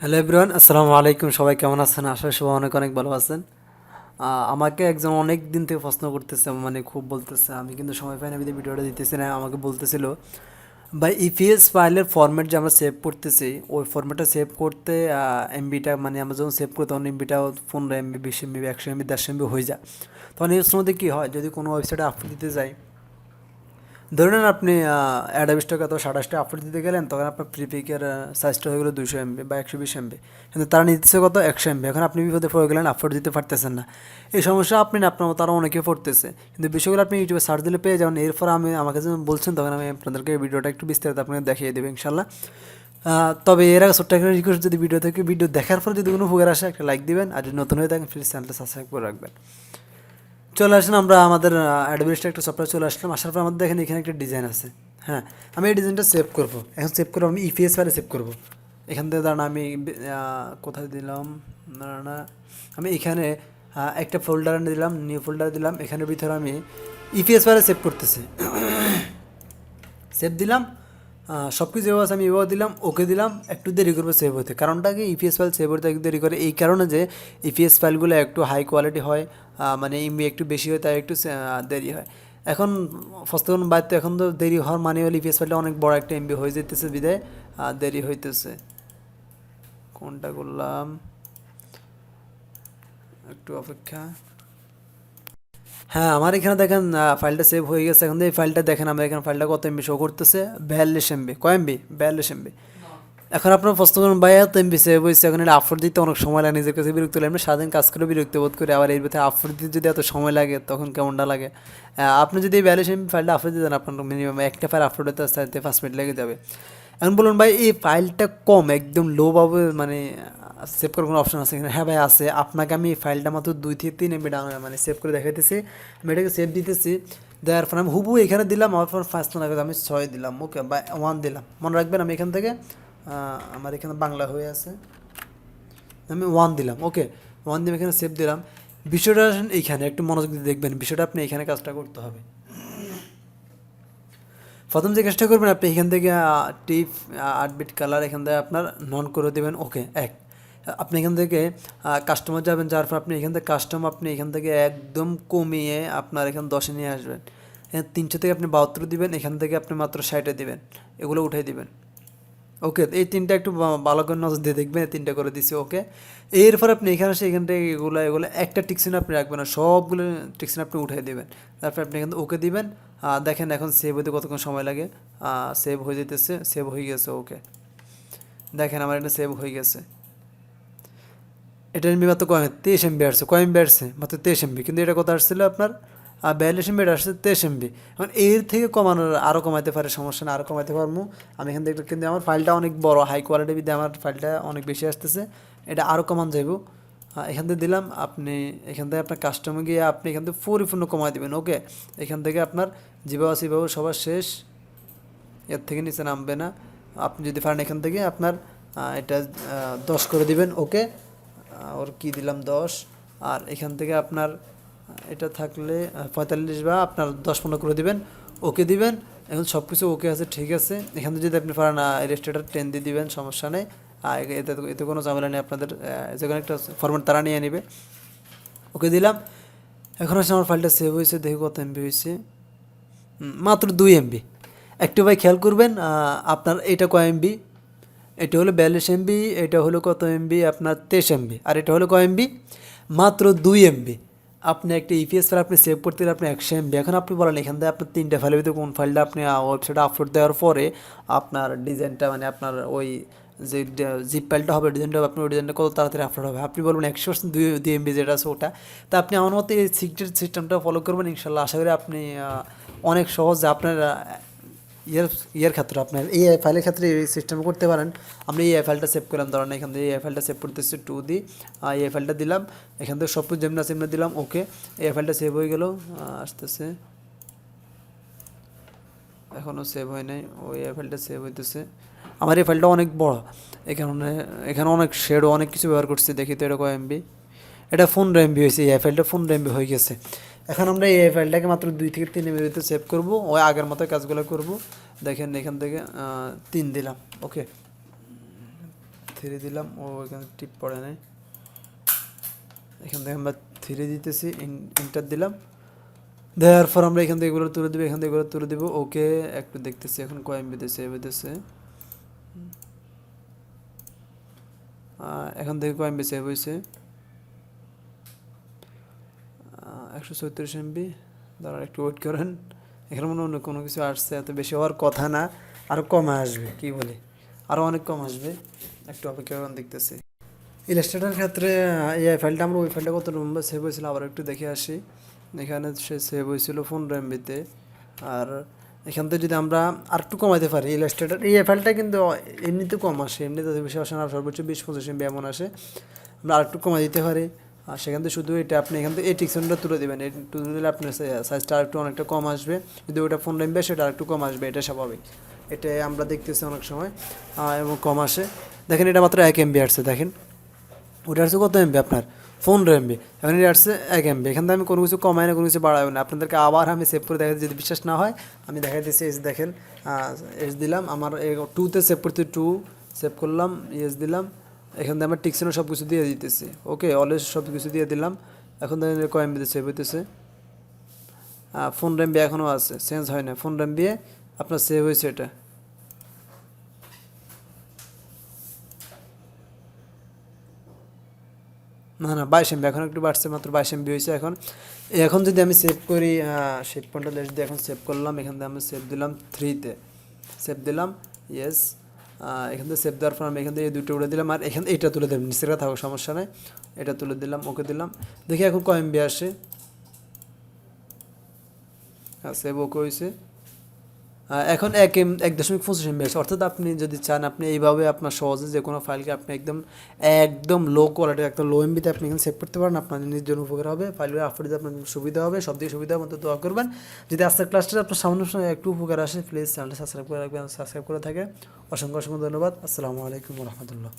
Hello everyone, আসসালামু আলাইকুম। সবাই কেমন আছেন? আশা করি সবাই অনেক অনেক ভালো আছেন। আমাকে একজন অনেক দিন থেকে প্রশ্ন করতেছে, মানে খুব বলতেছে, আমি কিন্তু সময় পাই না, আমি ভিডিওটা দিতেছি না। আমাকে বলতেছিল ভাই ইপিএস ফাইলের ফরম্যাট যে আমরা সেভ করতেছি, ওই ফরম্যাটটা সেভ করতে এমবিটা, মানে আমরা যখন সেভ করি তখন এমবিটা 15 এমবি, 20 এমবি, 100 এমবি, 150 এমবি হয়ে যায়। তখন এই মধ্যে কী হয়, যদি কোনো ওয়েবসাইটে আপলোড দিতে যাই, ধরে নেন আপনি অ্যাডোবি স্টক অথবা শাটারস্টক আপলোড দিতে গেলেন, তখন আপনার প্রিপিকের সাইজটা হয়ে গেলো 200 এমবি বা 120 এমবি, কিন্তু তারা নিতেছে কত, 100 এমবি। এখন আপনি বিপদে পড়ে গেলেন, আপলোড দিতে পারতেছেন না। এই সমস্যা আপনি না, আপনার মতো আরও অনেকে পড়তেছে, কিন্তু বিষয়গুলো আপনি ইউটিউবে সার্চ দিলে পেয়ে যাবেন। এরপর আমাকে যখন বলছেন, তখন আমি আপনাদেরকে ভিডিওটা একটু বিস্তারিত আপনাকে দেখিয়ে দেবো ইনশাল্লাহ। তবে এর আগে ছোট্ট একটা রিকোয়েস্ট, যদি ভিডিও দেখার পর যদি কোনো উপকার আসে, একটা লাইক দিবেন, আর যদি নতুন হয়ে থাকেন প্লিজ চ্যানেলটা সাবস্ক্রাইব করে রাখবেন। চলে আসেন আমরা আমাদের অ্যাডোবি ইলাস্ট্রেটর সফটওয়্যার চলে আসলাম। আসার পর আমাদের দেখেন এখানে একটা ডিজাইন আছে। হ্যাঁ, আমি এই ডিজাইনটা সেভ করব। এখন সেভ করবো আমি ইপিএস ফাইলে সেভ করব। এখান থেকে দাঁড়ান, আমি কোথায় দিলাম, না আমি এখানে একটা ফোল্ডার দিলাম, নিউ ফোল্ডার দিলাম। এখানের ভিতরে আমি ইপিএস ফাইলে সেভ করতেছি। সেভ দিলাম, সব কিছু এবার আমি এবার দিলাম, ওকে দিলাম। একটু দেরি করবে সেভ হতে, কারণটা কি, ইপিএস ফাইল সেভ হতে একটু দেরি করে এই কারণে যে ইপিএস ফাইলগুলো একটু হাই কোয়ালিটি হয়, মানে এমবি একটু বেশি হয়, তাই একটু দেরি হয়। এখন ফস্তখন বাড়তে এখন তো দেরি হওয়ার মানে হলে ইপিএস ফাইলটা অনেক বড় একটা এমবি হয়ে যেতেছে, বিদায় দেরি হইতেছে। কোনটা করলাম, একটু অপেক্ষা। হ্যাঁ, আমার এখানে দেখেন ফাইলটা সেভ হয়ে গেছে। এখন এই ফাইলটা দেখেন, আমার এখানে ফাইলটা কত এমবি শো করতেছে, 42 এমবি। কয় এমবি? 42 এমবি। এখন আপনার প্রশ্ন করুন, ভাই এত এমবি সেভ হয়েছে, এখন এটা আপলোড দিতে অনেক সময় লাগে, নিজের কাছে বিরক্ত লাগে। আমরা সারাদিন কাজ করে বিরক্ত বোধ করি, আবার এর ভিতরে আপলোড দিতে যদি এত সময় লাগে, তখন কেমনটা লাগে। আপনি যদি এই 42 এমবি ফাইলটা আপলোড দিতেন, আপনার মিনিমাম একটা ফাইল আপলোড হতে আসতে 5 মিনিট লেগে যাবে। এখন বলুন ভাই, এই ফাইলটা কম, একদম লো পাবে, মানে সেভ করার কোনো অপশন আছে কিনা? হ্যাঁ ভাই আছে। আপনাকে আমি এই ফাইলটা মাত্র 2 থেকে 3 এমবি ডাউনলোড, মানে সেভ করে দেখাইতেছি। আমি এটাকে সেভ দিতেছি, দেওয়ার পর আমি হুবু এখানে দিলাম। আমার পর ফার্স্ট মনে রাখবে আমি 6 দিলাম, ওকে, বা 1 দিলাম। মনে রাখবেন আমি এখান থেকে আমার এখানে বাংলা হয়ে আছে, আমি 1 দিলাম, ওকে। 1 দিয়ে এখানে সেভ দিলাম। বিষয়টা এইখানে একটু মনোযোগ দিয়ে দেখবেন, বিষয়টা আপনি এখানে কাজটা করতে হবে। প্রথম যে কাজটা করবেন, আপনি এখান থেকে টিপ 8 বিট কালার এখান থেকে আপনার নন করে দেবেন, ওকে। আপনি এখান থেকে কাস্টমার যাবেন, যার পর আপনি এখান থেকে কাস্টম, আপনি এখান থেকে একদম কমিয়ে আপনার এখানে 10-এ নিয়ে আসবেন। এখানে 300 থেকে আপনি 72 দিবেন, এখান থেকে আপনি মাত্র 60-এ দিবেন, এগুলো উঠাই দিবেন, ওকে। এই তিনটা একটু ভালো করে নজর দিয়ে দেখবেন, তিনটা করে দিছি, ওকে। এরপর আপনি এখানে আসে, এখান থেকে এগুলো একটা টিকসিন আপনি রাখবেন না, সবগুলো টিকসিন আপনি উঠিয়ে দেবেন। তারপর আপনি এখান থেকে ওকে দিবেন। দেখেন এখন সেভ হতে কতক্ষণ সময় লাগে। সেভ হয়ে যেতেছে, সেভ হয়ে গেছে, ওকে। দেখেন আমার এটা সেভ হয়ে গেছে। এটা এমবি মাত্র 23 এমবি আসছে। কয় এমবি আসছে? মাত্র 23 এমবি। কিন্তু এটা কত আসছিল আপনার? 42 এমবি, এটা আসছে 23 এমবি। এখন এর থেকে কমানোর, আরও কমাতে পারে, সমস্যা না, আরও কমাতে পারবো আমি এখান থেকে। কিন্তু আমার ফাইলটা অনেক বড়, হাই কোয়ালিটি বিদ্যা আমার ফাইলটা অনেক বেশি আসতেছে, এটা আরও কমান যাইব। এখান থেকে দিলাম, আপনি এখান থেকে আপনার কাস্টমে গিয়ে আপনি এখান থেকে পরিপূর্ণ কমাই দেবেন, ওকে। এখান থেকে আপনার যেভাবে আছে সেভাবে সবার শেষ, এর থেকে নিচে নামবে না। আপনি যদি পারেন এখান থেকে আপনার এটা 10 করে দিবেন, ওকে। ওর কি দিলাম 10। আর এখান থেকে আপনার এটা থাকলে 45 বা আপনার 10-15 করে দিবেন, ওকে দিবেন। এখন সব কিছু ওকে আছে, ঠিক আছে। এখান থেকে যদি আপনি পারেন ইলাস্ট্রেটর 10 দিয়ে দিবেন, সমস্যা নেই। এতে এতে কোনো ঝামেলা নেই, আপনাদের যে কোনো একটা ফরম্যাট তারা নিয়ে নেবে, ওকে দিলাম। এখন আসলে আমার ফাইলটা সেভ হয়েছে, দেখি কত এমবি হয়েছে, মাত্র 2 এমবি। একটু ভাই খেয়াল করবেন, আপনার এটা কয় এমবি? এটা হলো 42 এমবি, এটা হলো কত এমবি আপনার? 23 এমবি। আর এটা হলো কয় এমবি? মাত্র 2 এমবি। আপনি একটা ইপিএস ফাইল আপনি সেভ করতে গেলে আপনি 100 এমবি। এখন আপনি বলেন এখান থেকে আপনার 3টা ফাইলের ভিতরে কোন ফাইলটা আপনি ওয়েবসাইটে আপলোড দেওয়ার পরে আপনার ডিজাইনটা, মানে আপনার ওই যে জিপ ফাইলটা হবে, ডিজাইনটা হবে, আপনার ওই ডিজাইনটা কত তাড়াতাড়ি আপলোড হবে? আপনি বলবেন 100% 2 এমবি যেটা আছে ওটা। তা আপনি আমার মতো এই সিক্রেট সিস্টেমটা ফলো করবেন, ইনশাল্লাহ আশা করি আপনি অনেক সহজে আপনার ইয়ের ক্ষেত্রে, আপনার এই ফাইলের ক্ষেত্রে এই সিস্টেম করতে পারেন। আমরা এই ফাইলটা সেভ করলাম, ধরেন এখান থেকে এই ফাইলটা সেভ করতেছি 2 দিই, এই ফাইলটা দিলাম, এখান থেকে সব কিছু যেমন আছে এমনি দিলাম, ওকে। এই ফাইলটা সেভ হয়ে গেল, আসতেছে, এখনও সেভ হয় নাই, ওই এই ফাইলটা সেভ হইতেছে। আমার এই ফাইলটা অনেক বড়, এই কারণে এখানে অনেক শেডও অনেক কিছু ব্যবহার করছি। দেখি তো এটা কয় এমবি? এটা 15 এমবি হয়েছে, এই ফাইলটা 15 এমবি হয়ে গেছে। এখন আমরা এই ফাইলটাকে মাত্র 2 থেকে 3 এমবির ভিতরে সেভ করবো, ওই আগের মতো কাজগুলো করব। দেখেন এখান থেকে 3 দিলাম, ওকে। 3 দিলাম, ও এখানে টিপ পড়ে নাই, এখান থেকে আমরা 3 দিতেছি, ইন্টার দিলাম, দেওয়ার পর আমরা এখান থেকে এগুলো তুলে দেবো, এখান থেকে এগুলো তুলে দেবো। ওকে, একটু দেখতেছি এখন কয় এমবিতে সেভ হইতেছে, এখান থেকে কয় এমবি সেভ হয়েছে, 134 এমবি। দাঁড়ান একটু ওয়েট করেন, এখানে মনে অন্য কোনো কিছু আসছে, এত বেশি হওয়ার কথা না, আরও কমে আসবে, কি বলি, আরও অনেক কম আসবে, একটু অপেক্ষা করেন, দেখতেছি। ইলাস্ট্রেটর ক্ষেত্রে এই ফাইলটা আমরা, ওই ফাইলটা কত নম্বর সেভ হয়েছিল আবার একটু দেখে আসি। এখানে সে সেভ হয়েছিল 15 এমবিতে। আর এখান থেকে যদি আমরা আর একটু কমাইতে পারি ইলাস্ট্রেটর, এই ফাইলটা কিন্তু এমনিতে কম আসে, এমনিতে বেশি আসে না, সর্বোচ্চ 20-25 এমবি এমন আসে, আমরা আর একটু কমাই দিতে পারি। আর সেখান থেকে শুধু এটা আপনি এখান থেকে এই টিকশনটা তুলে দেবেন, এই তুলে দিলে আপনার সাইজটা আর একটু অনেকটা কম আসবে, যদি ওটা 15 এমবি সেটা আর একটু কম আসবে, এটা স্বাভাবিক, এটা আমরা দেখতেছি অনেক সময় এবং কম আসে। দেখেন এটা মাত্র 1 এমবি আসছে, দেখেন ওটা আসছে কত এমবি আপনার 15 এমবি, এখন এটা আসছে 1 এমবি। এখান থেকে আমি কোনো কিছু কমাই না, কোনো কিছু বাড়াবো না, আপনাদেরকে আবার আমি সেভ করে দেখাচ্ছি, যদি বিশ্বাস না হয় আমি দেখাই দিচ্ছি। এস দেখেন, এস দিলাম, আমার 2তে সেভ করতে 2 সেভ করলাম, এস দিলাম, এখান থেকে আমার টিকশনে সব কিছু দিয়ে দিতেছি। ওকে, অলওয়েজ সব কিছু দিয়ে দিলাম। এখন দেখেন কয় এমবিতে সেভ হইতেছে, 15 এমবি এখনও আছে, চেঞ্জ হয় না, 15 এমবি আপনার সেভ হয়েছে এটা। না না 22 এমবি, এখন একটু বাড়ছে, মাত্র 22 এমবি হয়েছে। এখন এখন যদি আমি সেভ করি, শেপ পয়েন্টটা লেস দিয়ে এখন সেভ করলাম, এখান থেকে আমি সেভ দিলাম 3তে, সেভ দিলাম, ইয়েস। এখান থেকে সেভ দেওয়ার পর আমি এখান থেকে এই দুটো উড়ে দিলাম, আর এখান এটা তুলে দেবেন, নিচেরা থাকুক সমস্যা নেই, এটা তুলে দিলাম, ওকে দিলাম। দেখি এখন কয় এমবি আসে, সেভ ওকে হয়েছে। এখন 1.25 এমবি আছে, অর্থাৎ আপনি যদি চান আপনি এইভাবে আপনার সহজে যে কোনো ফাইলকে আপনি একদম একদম লো কোয়ালিটি, একদম লো এমবিতে আপনি এখানে সেভ করতে পারেন, আপনার নিজের জন্য উপকার হবে, ফাইলগুলো আপলোড দিতে আপনার সুবিধা হবে, সব দিকে সুবিধা মতো দোয়া করবেন। যদি আজকের ক্লাসটা আপনার সামান্য সময় একটু উপকার আসে, প্লিজ চ্যানেলটা সাবস্ক্রাইব করে রাখবেন, সাবস্ক্রাইব করে থাকে। অসংখ্য অসংখ্য ধন্যবাদ। আসসালামু আলাইকুম রহমতুল্লাহ।